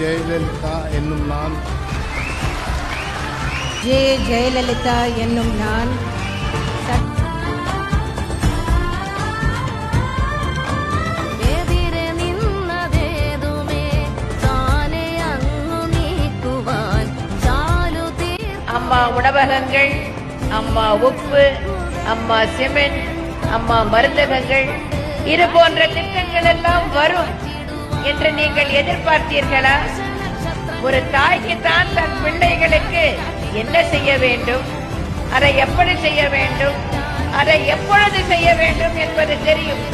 ஜெயலலிதா என்னும் நான் ஜெயலலிதா என்னும் நான் அம்மா உணவகங்கள், அம்மா உப்பு, அம்மா சிமெண்ட், அம்மா மருந்தகங்கள், இது போன்ற திட்டங்கள் எல்லாம் வரும் என்று நீங்கள் எதிர்பார்த்தீர்களா? ஒரு தாய்க்கு தான் தன் பிள்ளைகளுக்கு என்ன செய்ய வேண்டும், அதை எப்படி செய்ய வேண்டும், அதை எப்பொழுது செய்ய வேண்டும் என்பது தெரியும்.